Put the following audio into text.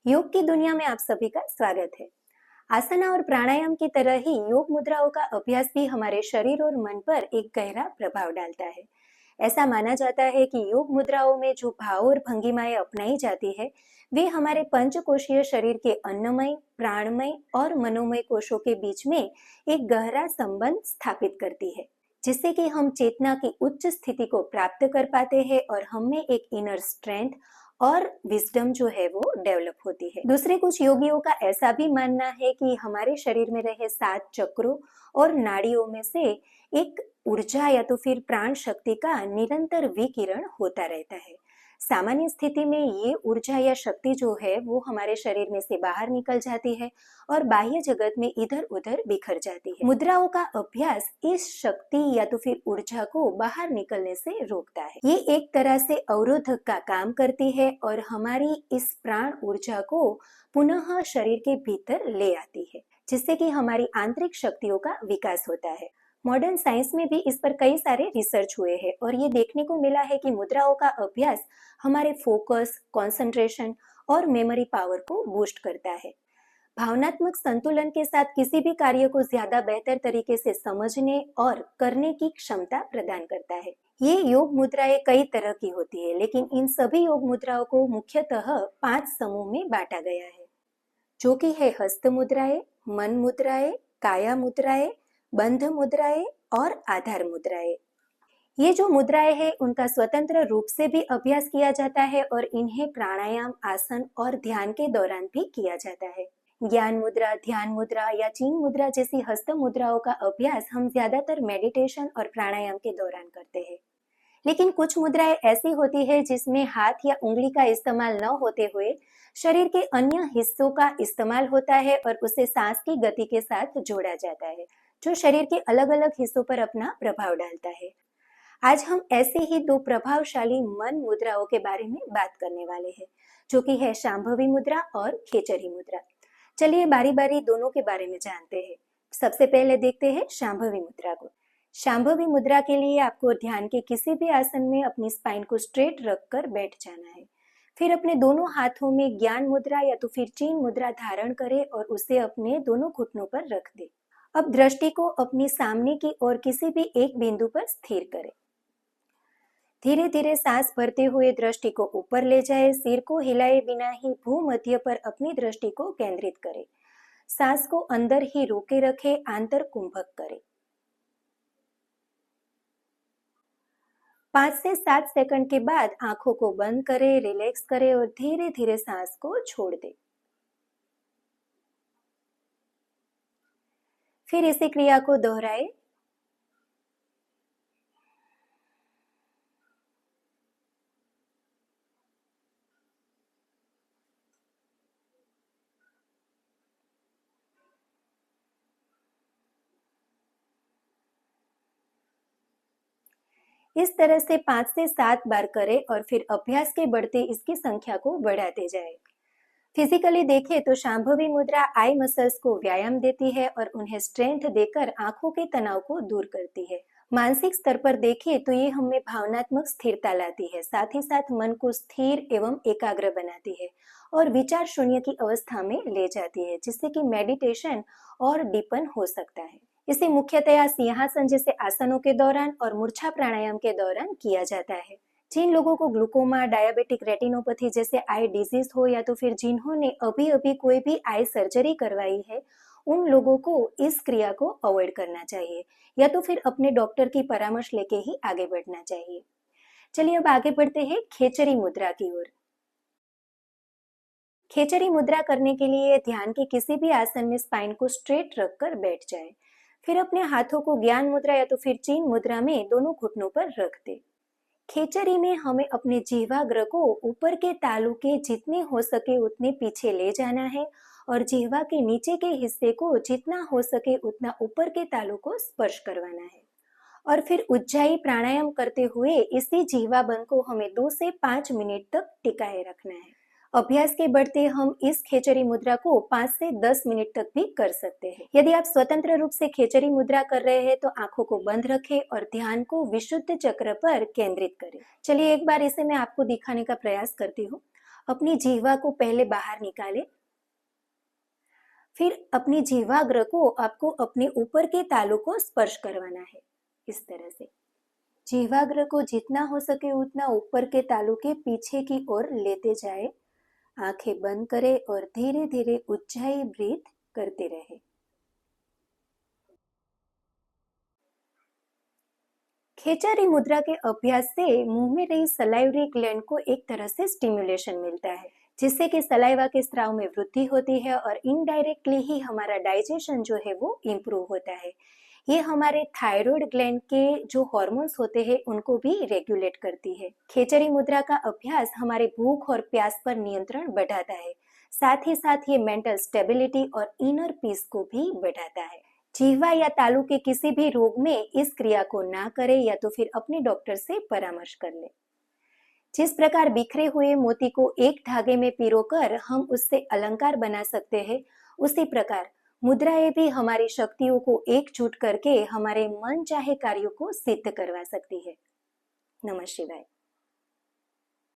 योग की दुनिया में आप सभी का स्वागत है। आसना और प्राणायाम की तरह ही योग मुद्राओं का अभ्यास भी हमारे शरीर और मन पर एक गहरा प्रभाव डालता है। ऐसा माना जाता है कि योग मुद्राओं में जो भाव और भंगिमाएं अपनाई जाती है वे हमारे पंचकोशीय शरीर के अन्नमय, प्राणमय और मनोमय कोशों के बीच में एक गहरा संबंध स्थापित करती है, जिससे कि हम चेतना की उच्च स्थिति को प्राप्त कर पाते हैं और हम में एक इनर स्ट्रेंथ और विजडम जो है वो डेवलप होती है। दूसरे कुछ योगियों का ऐसा भी मानना है कि हमारे शरीर में रहे 7 चक्रों और नाड़ियों में से एक ऊर्जा या तो फिर प्राण शक्ति का निरंतर विकिरण होता रहता है। सामान्य स्थिति में ये ऊर्जा या शक्ति जो है वो हमारे शरीर में से बाहर निकल जाती है और बाह्य जगत में इधर उधर बिखर जाती है। मुद्राओं का अभ्यास इस शक्ति या तो फिर ऊर्जा को बाहर निकलने से रोकता है। ये एक तरह से अवरोधक का काम करती है और हमारी इस प्राण ऊर्जा को पुनः शरीर के भीतर ले आती है, जिससे कि हमारी आंतरिक शक्तियों का विकास होता है। मॉडर्न साइंस में भी इस पर कई सारे रिसर्च हुए हैं और ये देखने को मिला है कि मुद्राओं का अभ्यास हमारे फोकस, कंसंट्रेशन और मेमोरी पावर को बूस्ट करता है। भावनात्मक संतुलन के साथ किसी भी कार्य को ज्यादा बेहतर तरीके से समझने और करने की क्षमता प्रदान करता है। ये योग मुद्राएं कई तरह की होती है, लेकिन इन सभी योग मुद्राओं को मुख्यतः 5 समूह में बांटा गया है, जो कि है हस्त मुद्राएं, मन मुद्राएं, काया मुद्राएं, बंध मुद्राएं और आधार मुद्राएं। ये जो मुद्राएं हैं उनका स्वतंत्र रूप से भी अभ्यास किया जाता है और इन्हें प्राणायाम, आसन और ध्यान के दौरान भी किया जाता है। ज्ञान मुद्रा, ध्यान मुद्रा या चीन मुद्रा जैसी हस्त मुद्राओं का अभ्यास हम ज्यादातर मेडिटेशन और प्राणायाम के दौरान करते हैं। लेकिन कुछ मुद्राएं ऐसी होती है जिसमें हाथ या उंगली का इस्तेमाल न होते हुए शरीर के अन्य हिस्सों का इस्तेमाल होता है और उसे सांस की गति के साथ जोड़ा जाता है, जो शरीर के अलग अलग हिस्सों पर अपना प्रभाव डालता है। आज हम ऐसे ही 2 प्रभावशाली मन मुद्राओं के बारे में बात करने वाले हैं, जो कि है शांभवी मुद्रा और खेचरी मुद्रा। चलिए बारी बारी दोनों के बारे में जानते हैं। सबसे पहले देखते हैं शांभवी मुद्रा को। शांभवी मुद्रा के लिए आपको ध्यान के किसी भी आसन में अपनी स्पाइन को स्ट्रेट रखकर बैठ जाना है। फिर अपने दोनों हाथों में ज्ञान मुद्रा या तो फिर चीन मुद्रा धारण करें और उसे अपने दोनों घुटनों पर रख दें। अब दृष्टि को अपनी सामने की ओर किसी भी एक बिंदु पर स्थिर करें। धीरे धीरे सांस भरते हुए दृष्टि को ऊपर ले जाए। सिर को हिलाए बिना ही भूमध्य पर अपनी दृष्टि को केंद्रित करें। सांस को अंदर ही रोके रखे, आंतर कुंभक करें। 5 से 7 सेकंड के बाद आंखों को बंद करें, रिलैक्स करें और धीरे धीरे सांस को छोड़ दें। फिर इसी क्रिया को दोहराएं। इस तरह से 5 से 7 बार करें और फिर अभ्यास के बढ़ते इसकी संख्या को बढ़ाते जाएं। फिजिकली देखें तो शांभवी मुद्रा आई मसल्स को व्यायाम देती है और उन्हें स्ट्रेंथ देकर आंखों के तनाव को दूर करती है। मानसिक स्तर पर देखें तो ये हमें भावनात्मक स्थिरता लाती है, साथ ही साथ मन को स्थिर एवं एकाग्र बनाती है और विचार शून्य की अवस्था में ले जाती है, जिससे कि मेडिटेशन और डीपन हो सकता है। इसे मुख्यतया सिंहासन जैसे आसनों के दौरान और मूर्छा प्राणायाम के दौरान किया जाता है। जिन लोगों को ग्लूकोमा, डायबिटिक रेटिनोपैथी जैसे आई डिजीज हो या तो फिर जिन्होंने अभी अभी कोई भी आई सर्जरी करवाई है, उन लोगों को इस क्रिया को अवॉइड करना चाहिए या तो फिर अपने डॉक्टर की परामर्श लेके ही आगे बढ़ना चाहिए। चलिए अब आगे बढ़ते हैं खेचरी मुद्रा की ओर। खेचरी मुद्रा करने के लिए ध्यान के किसी भी आसन में स्पाइन को स्ट्रेट रखकर बैठ जाए। फिर अपने हाथों को ज्ञान मुद्रा या तो फिर चीन मुद्रा में दोनों घुटनों पर रख दे। खेचरी में हमें अपने जिह्वाग्र को ऊपर के तालू के जितने हो सके उतने पीछे ले जाना है और जिह्वा के नीचे के हिस्से को जितना हो सके उतना ऊपर के तालू को स्पर्श करवाना है और फिर उज्जाई प्राणायाम करते हुए इसी जिह्वा बंद को हमें 2 से 5 मिनट तक टिकाए रखना है। अभ्यास के बढ़ते हम इस खेचरी मुद्रा को 5 से 10 मिनट तक भी कर सकते हैं। यदि आप स्वतंत्र रूप से खेचरी मुद्रा कर रहे हैं तो आंखों को बंद रखें और ध्यान को विशुद्ध चक्र पर केंद्रित करें। चलिए एक बार इसे मैं आपको दिखाने का प्रयास करती हूँ। अपनी जिह्वा को पहले बाहर निकाले, फिर अपनी जिह्वाग्र को आपको अपने ऊपर के तालू को स्पर्श करवाना है। इस तरह से जिह्वाग्र को जितना हो सके उतना ऊपर के तालू के पीछे की ओर लेते जाए। आंखें बंद करें और धीरे धीरे उज्जाई ब्रीथ करते रहे। खेचारी मुद्रा के अभ्यास से मुंह में रही सलाइवरी ग्लैंड को एक तरह से स्टिमुलेशन मिलता है, जिससे कि सलाइवा के स्राव में वृद्धि होती है और इनडायरेक्टली ही हमारा डाइजेशन जो है वो इम्प्रूव होता है। ये हमारे थायराइड ग्लैंड के जो हार्मोन्स होते हैं उनको भी रेगुलेट करती है। खेचरी मुद्रा का अभ्यास हमारे भूख और प्यास पर नियंत्रण बढ़ाता है, साथ ही साथ ये मेंटल स्टेबिलिटी और इनर पीस को भी बढ़ाता है। जिह्वा या तालू के किसी भी रोग में इस क्रिया को ना करें या तो फिर अपने डॉक्टर से परामर्श कर लें। जिस प्रकार बिखरे हुए मोती को एक धागे में पिरोकर हम उससे अलंकार बना सकते हैं, उसी प्रकार मुद्राएं भी हमारी शक्तियों को एकजुट करके हमारे मन चाहे कार्यों को सिद्ध करवा सकती है। नमः शिवाय।